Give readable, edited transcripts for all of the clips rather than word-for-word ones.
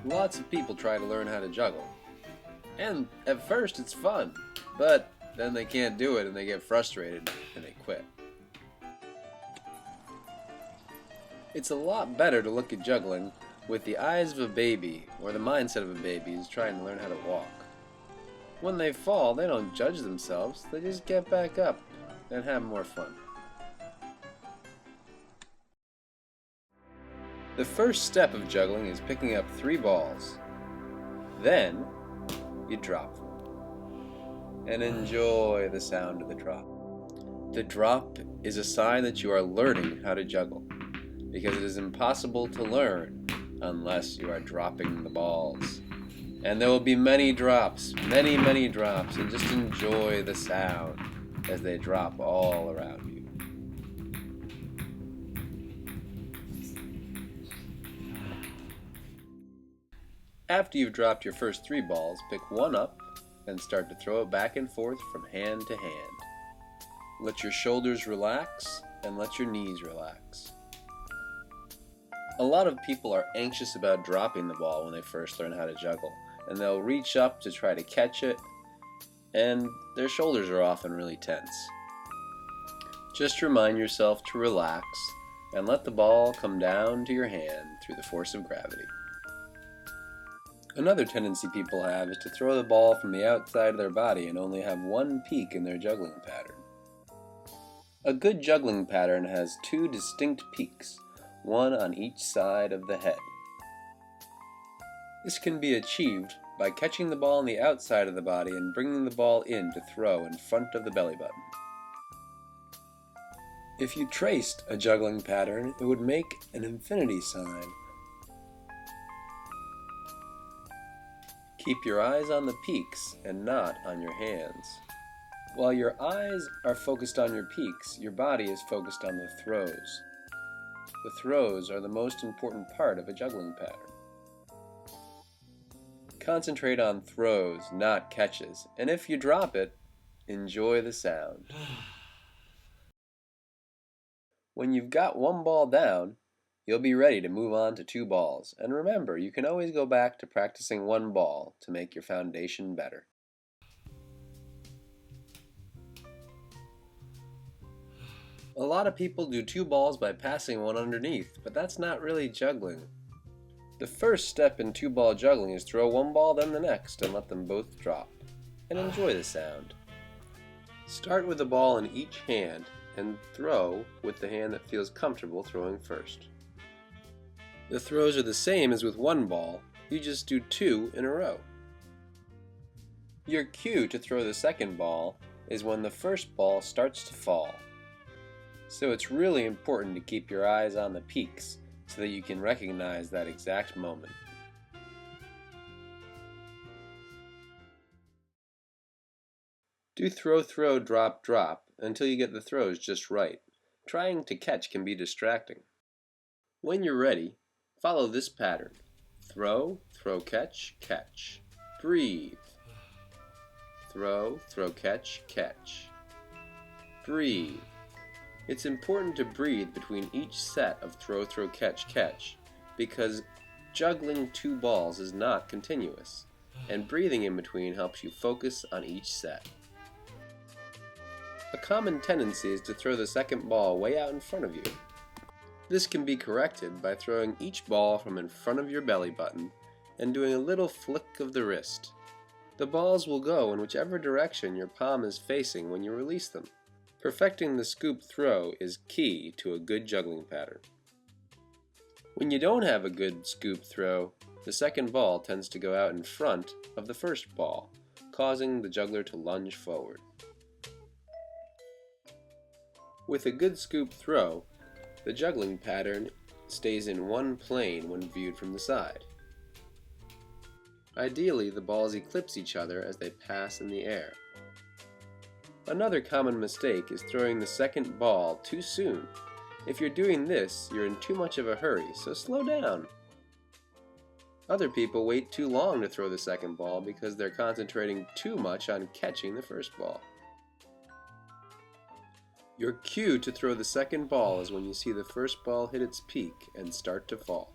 Lots of people try to learn how to juggle. And at first it's fun, but then they can't do it and they get frustrated and they quit. It's a lot better to look at juggling with the eyes of a baby or the mindset of a baby who's trying to learn how to walk. When they fall, they don't judge themselves, they just get back up and have more fun. The first step of juggling is picking up 3 balls. Then, you drop them. And enjoy the sound of the drop. The drop is a sign that you are learning how to juggle, because it is impossible to learn unless you are dropping the balls. And there will be many drops, many drops, and just enjoy the sound as they drop all around you. After you've dropped your first 3 balls, pick one up and start to throw it back and forth from hand to hand. Let your shoulders relax and let your knees relax. A lot of people are anxious about dropping the ball when they first learn how to juggle, and they'll reach up to try to catch it, and their shoulders are often really tense. Just remind yourself to relax and let the ball come down to your hand through the force of gravity. Another tendency people have is to throw the ball from the outside of their body and only have one peak in their juggling pattern. A good juggling pattern has 2 distinct peaks, one on each side of the head. This can be achieved by catching the ball on the outside of the body and bringing the ball in to throw in front of the belly button. If you traced a juggling pattern, it would make an infinity sign. Keep your eyes on the peaks and not on your hands. While your eyes are focused on your peaks, your body is focused on the throws. The throws are the most important part of a juggling pattern. Concentrate on throws, not catches, and if you drop it, enjoy the sound. When you've got 1 ball down, you'll be ready to move on to 2 balls, and remember, you can always go back to practicing 1 ball to make your foundation better. A lot of people do 2 balls by passing one underneath, but that's not really juggling. The first step in 2-ball juggling is throw 1 ball then the next and let them both drop, and enjoy the sound. Start with a ball in each hand and throw with the hand that feels comfortable throwing first. The throws are the same as with 1 ball, you just do 2 in a row. Your cue to throw the second ball is when the first ball starts to fall. So it's really important to keep your eyes on the peaks so that you can recognize that exact moment. Do throw, drop, drop until you get the throws just right. Trying to catch can be distracting. When you're ready, follow this pattern. Throw, catch, catch. Breathe. Throw, catch, catch. Breathe. It's important to breathe between each set of throw, catch, catch because juggling 2 balls is not continuous, and breathing in between helps you focus on each set. A common tendency is to throw the second ball way out in front of you. This can be corrected by throwing each ball from in front of your belly button and doing a little flick of the wrist. The balls will go in whichever direction your palm is facing when you release them. Perfecting the scoop throw is key to a good juggling pattern. When you don't have a good scoop throw, the second ball tends to go out in front of the first ball, causing the juggler to lunge forward. With a good scoop throw, the juggling pattern stays in one plane when viewed from the side. Ideally, the balls eclipse each other as they pass in the air. Another common mistake is throwing the second ball too soon. If you're doing this, you're in too much of a hurry, so slow down. Other people wait too long to throw the second ball because they're concentrating too much on catching the first ball. Your cue to throw the second ball is when you see the first ball hit its peak and start to fall.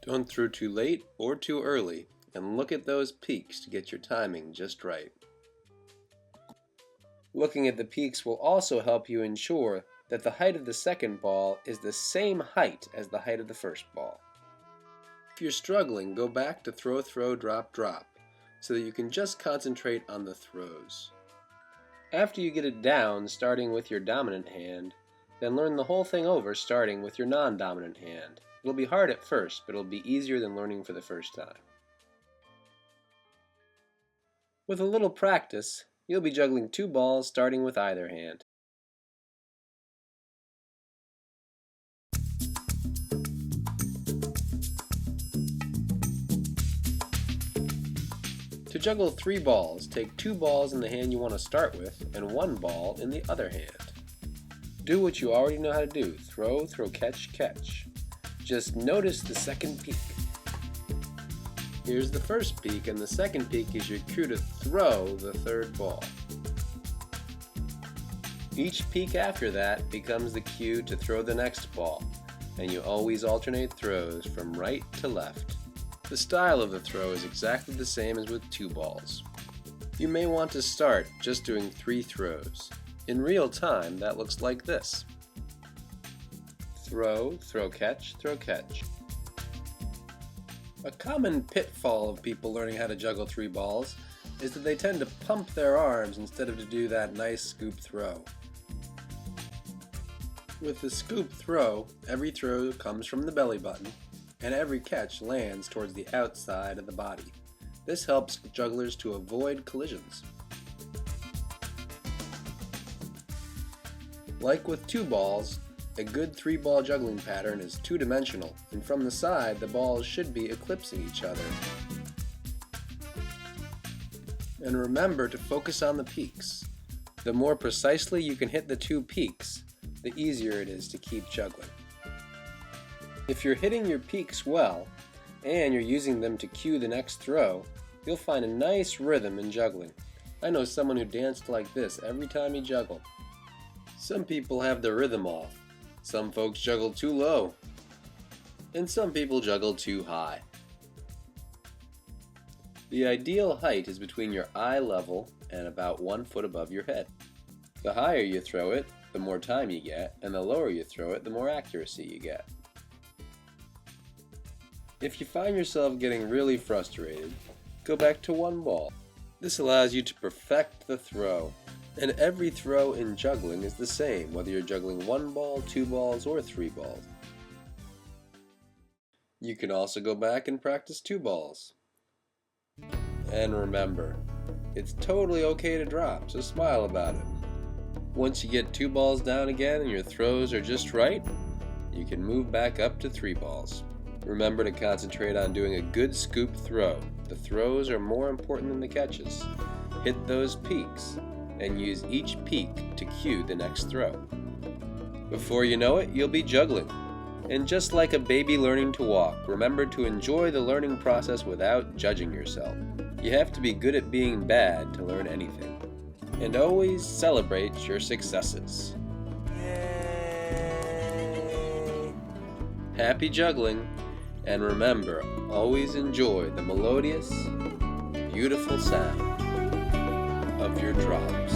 Don't throw too late or too early, and look at those peaks to get your timing just right. Looking at the peaks will also help you ensure that the height of the second ball is the same height as the height of the first ball. If you're struggling, go back to throw, throw, drop, drop, so that you can just concentrate on the throws. After you get it down, starting with your dominant hand, then learn the whole thing over starting with your non-dominant hand. It'll be hard at first, but it'll be easier than learning for the first time. With a little practice, you'll be juggling 2 balls starting with either hand. To juggle 3 balls, take 2 balls in the hand you want to start with and 1 ball in the other hand. Do what you already know how to do. Throw, throw, catch, catch. Just notice the second peak. Here's the first peak, and the second peak is your cue to throw the third ball. Each peak after that becomes the cue to throw the next ball, and you always alternate throws from right to left. The style of the throw is exactly the same as with 2 balls. You may want to start just doing 3 throws. In real time, that looks like this. Throw, throw, catch, throw, catch. A common pitfall of people learning how to juggle 3 balls is that they tend to pump their arms instead of to do that nice scoop throw. With the scoop throw, every throw comes from the belly button, and every catch lands towards the outside of the body. This helps jugglers to avoid collisions. Like with 2 balls, a good 3-ball juggling pattern is 2-dimensional, and from the side the balls should be eclipsing each other. And remember to focus on the peaks. The more precisely you can hit the 2 peaks, the easier it is to keep juggling. If you're hitting your peaks well, and you're using them to cue the next throw, you'll find a nice rhythm in juggling. I know someone who danced like this every time he juggled. Some people have their rhythm off. Some folks juggle too low. And some people juggle too high. The ideal height is between your eye level and about 1 foot above your head. The higher you throw it, the more time you get, and the lower you throw it, the more accuracy you get. If you find yourself getting really frustrated, go back to 1 ball. This allows you to perfect the throw. And every throw in juggling is the same, whether you're juggling 1 ball, 2 balls, or 3 balls. You can also go back and practice 2 balls. And remember, it's totally okay to drop, so smile about it. Once you get 2 balls down again and your throws are just right, you can move back up to 3 balls. Remember to concentrate on doing a good scoop throw. The throws are more important than the catches. Hit those peaks, and use each peak to cue the next throw. Before you know it, you'll be juggling. And just like a baby learning to walk, remember to enjoy the learning process without judging yourself. You have to be good at being bad to learn anything. And always celebrate your successes. Yay! Happy juggling, and remember, always enjoy the melodious, beautiful sound of your drops.